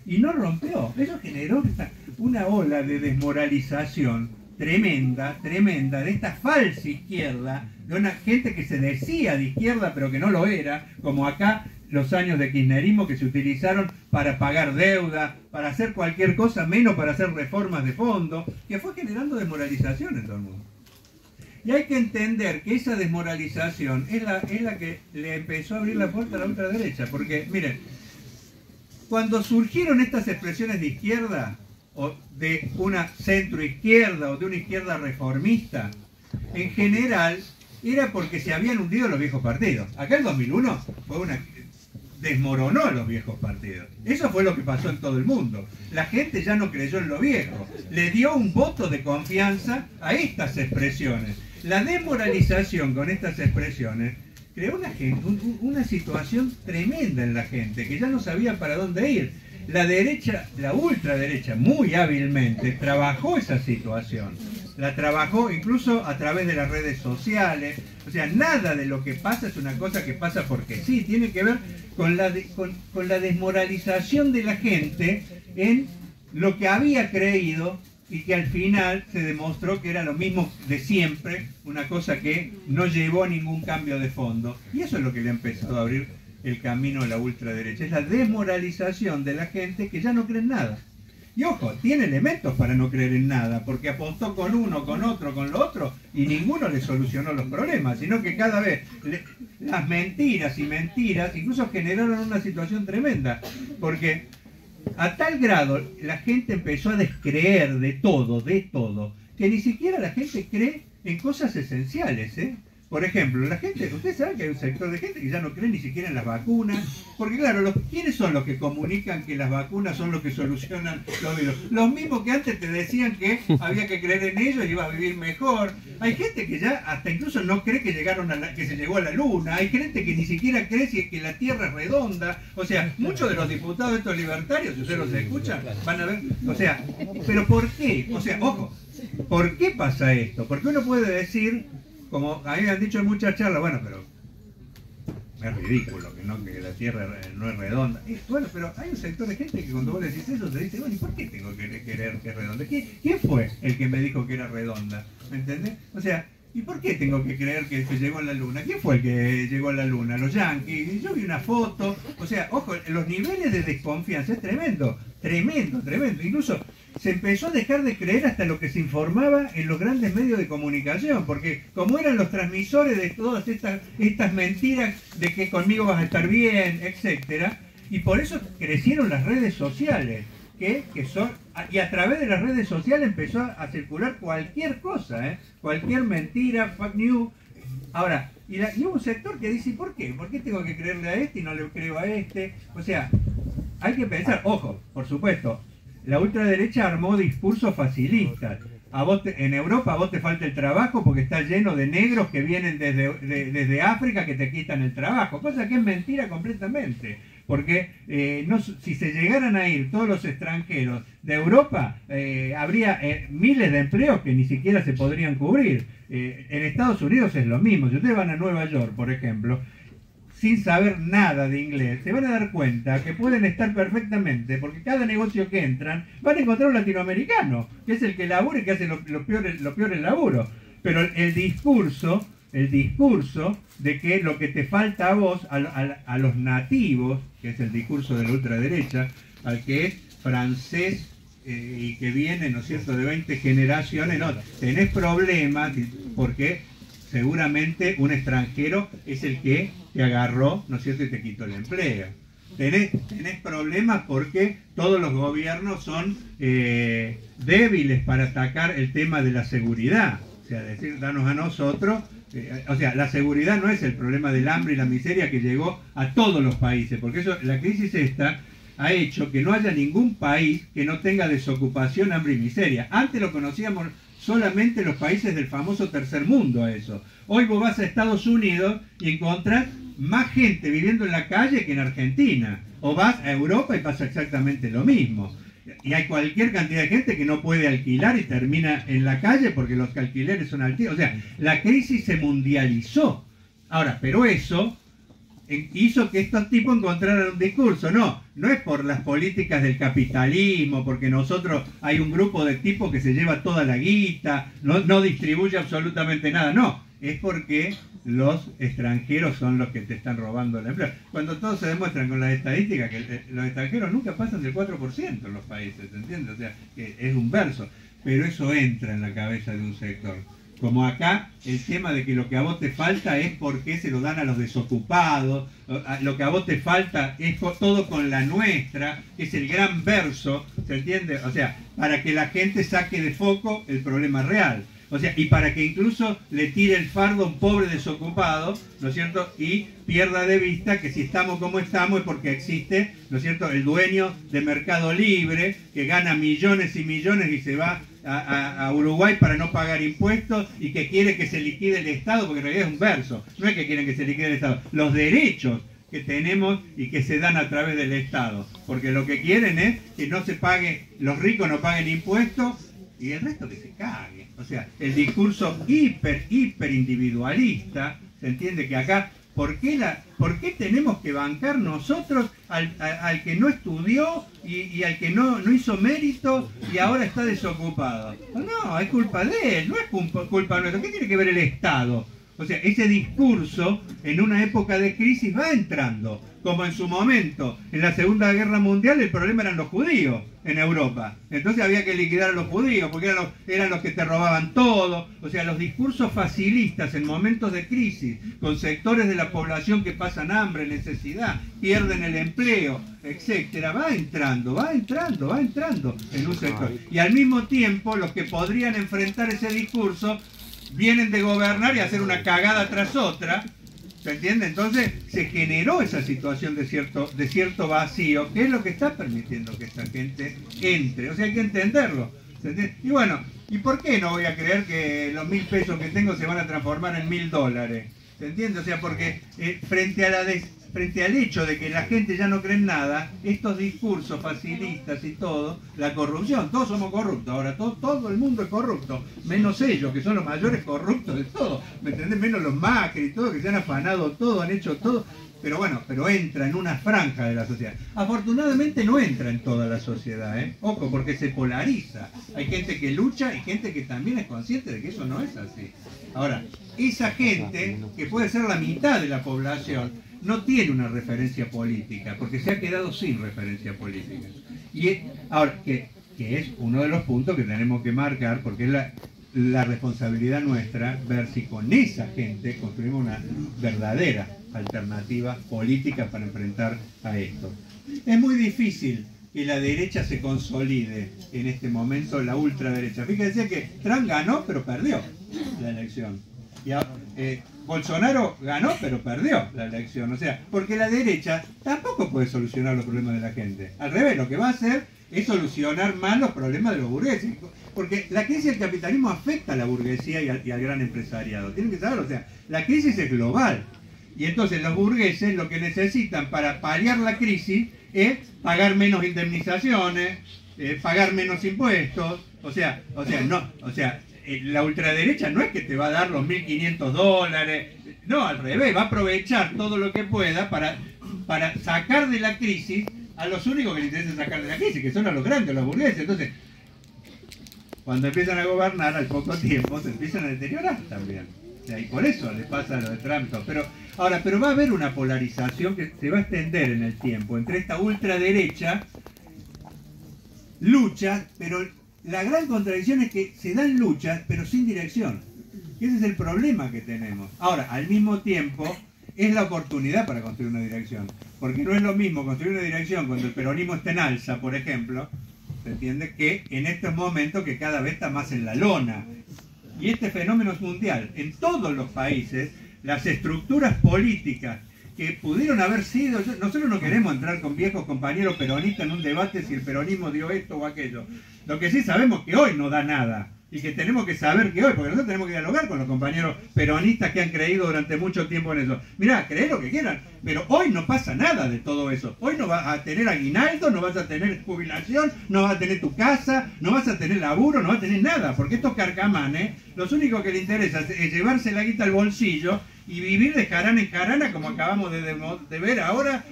y no rompió. Eso generó una ola de desmoralización tremenda, tremenda, de esta falsa izquierda, de una gente que se decía de izquierda pero que no lo era, como acá los años de kirchnerismo que se utilizaron para pagar deuda, para hacer cualquier cosa, menos para hacer reformas de fondo, que fue generando desmoralización en todo el mundo. Y hay que entender que esa desmoralización es la que le empezó a abrir la puerta a la ultraderecha, porque, miren, cuando surgieron estas expresiones de izquierda, o de una centroizquierda, o de una izquierda reformista, en general, era porque se habían hundido los viejos partidos. Acá en 2001 desmoronó a los viejos partidos. Eso fue lo que pasó en todo el mundo. La gente ya no creyó en lo viejo. Le dio un voto de confianza a estas expresiones. La desmoralización con estas expresiones creó una situación tremenda en la gente, que ya no sabía para dónde ir. La derecha, la ultraderecha, muy hábilmente trabajó esa situación. La trabajó incluso a través de las redes sociales. O sea, nada de lo que pasa es una cosa que pasa porque sí. Tiene que ver con la desmoralización de la gente en lo que había creído y que al final se demostró que era lo mismo de siempre, una cosa que no llevó a ningún cambio de fondo. Y eso es lo que le ha empezado a abrir el camino a la ultraderecha. Es la desmoralización de la gente que ya no cree en nada. Y ojo, tiene elementos para no creer en nada, porque apostó con uno, con otro, con lo otro, y ninguno le solucionó los problemas, sino que cada vez las mentiras y mentiras incluso generaron una situación tremenda, porque a tal grado la gente empezó a descreer de todo, que ni siquiera la gente cree en cosas esenciales, ¿eh? Por ejemplo, la gente, ustedes saben que hay un sector de gente que ya no cree ni siquiera en las vacunas, porque claro, ¿quiénes son los que comunican que las vacunas son los que solucionan los virus? Los mismos que antes te decían que había que creer en ellos y iba a vivir mejor. Hay gente que ya hasta incluso no cree que que se llegó a la luna. Hay gente que ni siquiera cree que la Tierra es redonda. O sea, muchos de los diputados de estos libertarios, si ustedes los escuchan, van a ver, o sea, ¿pero por qué? O sea, ojo, ¿por qué pasa esto? Porque uno puede decir, como a mí me han dicho en muchas charlas, bueno, pero es ridículo que la Tierra no es redonda. Bueno, pero hay un sector de gente que cuando vos le decís eso te dice, bueno, ¿y por qué tengo que creer que es redonda? ¿Quién fue el que me dijo que era redonda? ¿Me entendés? O sea, ¿y por qué tengo que creer que se llegó a la luna? ¿Quién fue el que llegó a la luna? Los yanquis. Yo vi una foto. O sea, ojo, los niveles de desconfianza es tremendo. Tremendo, tremendo. Incluso se empezó a dejar de creer hasta lo que se informaba en los grandes medios de comunicación, porque como eran los transmisores de todas estas mentiras de que conmigo vas a estar bien, etcétera, y por eso crecieron las redes sociales, y a través de las redes sociales empezó a circular cualquier cosa, cualquier mentira, fake news. Ahora, y hubo un sector que dice, ¿por qué? ¿Por qué tengo que creerle a este y no le creo a este? O sea, hay que pensar, ojo, por supuesto, la ultraderecha armó discursos facilistas. En Europa a vos te falta el trabajo porque está lleno de negros que vienen desde África que te quitan el trabajo, cosa que es mentira completamente. Porque si se llegaran a ir todos los extranjeros de Europa, habría miles de empleos que ni siquiera se podrían cubrir. En Estados Unidos es lo mismo. Si ustedes van a Nueva York, por ejemplo, sin saber nada de inglés, se van a dar cuenta que pueden estar perfectamente, porque cada negocio que entran van a encontrar un latinoamericano, que es el que labura y que hace lo peor el laburo. Pero el discurso de que lo que te falta a vos, a los nativos, que es el discurso de la ultraderecha, al que es francés y que viene, ¿no es cierto?, de 20 generaciones, no, tenés problemas porque seguramente un extranjero es el que te agarró, ¿no es cierto?, y te quitó el empleo. Tenés problemas porque todos los gobiernos son débiles para atacar el tema de la seguridad. O sea, decir, danos a nosotros. O sea, la seguridad no es el problema del hambre y la miseria que llegó a todos los países, porque eso, la crisis esta ha hecho que no haya ningún país que no tenga desocupación, hambre y miseria. Antes lo conocíamos solamente los países del famoso tercer mundo, eso. Hoy vos vas a Estados Unidos y encontrás más gente viviendo en la calle que en Argentina. O vas a Europa y pasa exactamente lo mismo. Y hay cualquier cantidad de gente que no puede alquilar y termina en la calle porque los alquileres son altísimos. O sea, la crisis se mundializó. Ahora, pero eso hizo que estos tipos encontraran un discurso. No es por las políticas del capitalismo, porque nosotros hay un grupo de tipos que se lleva toda la guita, no distribuye absolutamente nada, no, es porque los extranjeros son los que te están robando el empleo. Cuando todos se demuestran con las estadísticas que los extranjeros nunca pasan del 4% en los países, ¿entiendes? O sea, que es un verso, pero eso entra en la cabeza de un sector. Como acá, el tema de que lo que a vos te falta es porque se lo dan a los desocupados, lo que a vos te falta es todo con la nuestra, que es el gran verso, ¿se entiende? O sea, para que la gente saque de foco el problema real. O sea, y para que incluso le tire el fardo a un pobre desocupado, ¿no es cierto? Y pierda de vista que si estamos como estamos es porque existe, ¿no es cierto?, el dueño de Mercado Libre que gana millones y millones y se va a Uruguay para no pagar impuestos y que quiere que se liquide el Estado, porque en realidad es un verso, no es que quieren que se liquide el Estado, los derechos que tenemos y que se dan a través del Estado, porque lo que quieren es que no se pague, los ricos no paguen impuestos y el resto que se cague. O sea, el discurso hiper individualista, ¿se entiende? Que acá, ¿por qué tenemos que bancar nosotros al que no estudió y al que no hizo mérito y ahora está desocupado? No, es culpa de él, no es culpa nuestra. ¿Qué tiene que ver el Estado? O sea, ese discurso en una época de crisis va entrando, como en su momento, en la Segunda Guerra Mundial el problema eran los judíos en Europa. Entonces había que liquidar a los judíos, porque eran los que te robaban todo. O sea, los discursos facilistas en momentos de crisis, con sectores de la población que pasan hambre, necesidad, pierden el empleo, etcétera, va entrando en un sector. Y al mismo tiempo, los que podrían enfrentar ese discurso vienen de gobernar y hacer una cagada tras otra, ¿se entiende? Entonces se generó esa situación de cierto vacío, que es lo que está permitiendo que esta gente entre. O sea, hay que entenderlo, ¿se entiende? Y bueno, ¿y por qué no voy a creer que los 1.000 pesos que tengo se van a transformar en $1.000? ¿Se entiende? O sea, porque frente al hecho de que la gente ya no cree en nada, estos discursos facilistas y todo, la corrupción, todos somos corruptos, ahora todo el mundo es corrupto, menos ellos, que son los mayores corruptos de todo, ¿me entendés? Menos los Macri y todo, que se han afanado todo, han hecho todo, pero bueno, pero entra en una franja de la sociedad. Afortunadamente no entra en toda la sociedad, ¿eh? Ojo, porque se polariza. Hay gente que lucha y gente que también es consciente de que eso no es así. Ahora, esa gente, que puede ser la mitad de la población, no tiene una referencia política, porque se ha quedado sin referencia política. Y ahora, que es uno de los puntos que tenemos que marcar, porque es la responsabilidad nuestra ver si con esa gente construimos una verdadera alternativa política para enfrentar a esto. Es muy difícil que la derecha se consolide en este momento, la ultraderecha. Fíjense que Trump ganó, pero perdió la elección. Bolsonaro ganó, pero perdió la elección. O sea, porque la derecha tampoco puede solucionar los problemas de la gente. Al revés, lo que va a hacer es solucionar más los problemas de los burgueses. Porque la crisis del capitalismo afecta a la burguesía y al gran empresariado. Tienen que saberlo. O sea, la crisis es global. Y entonces los burgueses lo que necesitan para paliar la crisis es pagar menos indemnizaciones, pagar menos impuestos. La ultraderecha no es que te va a dar los $1.500, no, al revés, va a aprovechar todo lo que pueda para sacar de la crisis a los únicos que les interesa sacar de la crisis, que son a los grandes, los burgueses. Entonces, cuando empiezan a gobernar, al poco tiempo se empiezan a deteriorar también. O sea, y por eso le pasa lo de Trump. Pero va a haber una polarización que se va a extender en el tiempo entre esta ultraderecha, lucha, pero la gran contradicción es que se dan luchas, pero sin dirección. Ese es el problema que tenemos. Ahora, al mismo tiempo, es la oportunidad para construir una dirección. Porque no es lo mismo construir una dirección cuando el peronismo está en alza, por ejemplo, ¿se entiende? Que en estos momentos que cada vez está más en la lona. Y este fenómeno es mundial. En todos los países, las estructuras políticas que pudieron haber sido... Nosotros no queremos entrar con viejos compañeros peronistas en un debate si el peronismo dio esto o aquello. Lo que sí sabemos que hoy no da nada y que tenemos que saber que hoy, porque nosotros tenemos que dialogar con los compañeros peronistas que han creído durante mucho tiempo en eso. Mirá, creer lo que quieran, pero hoy no pasa nada de todo eso. Hoy no vas a tener aguinaldo, no vas a tener jubilación, no vas a tener tu casa, no vas a tener laburo, no vas a tener nada, porque estos carcamanes, los únicos que les interesa es llevarse la guita al bolsillo y vivir de jarana en jarana, como acabamos de ver ahora,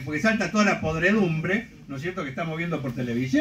porque salta toda la podredumbre, ¿no es cierto?, que estamos viendo por televisión.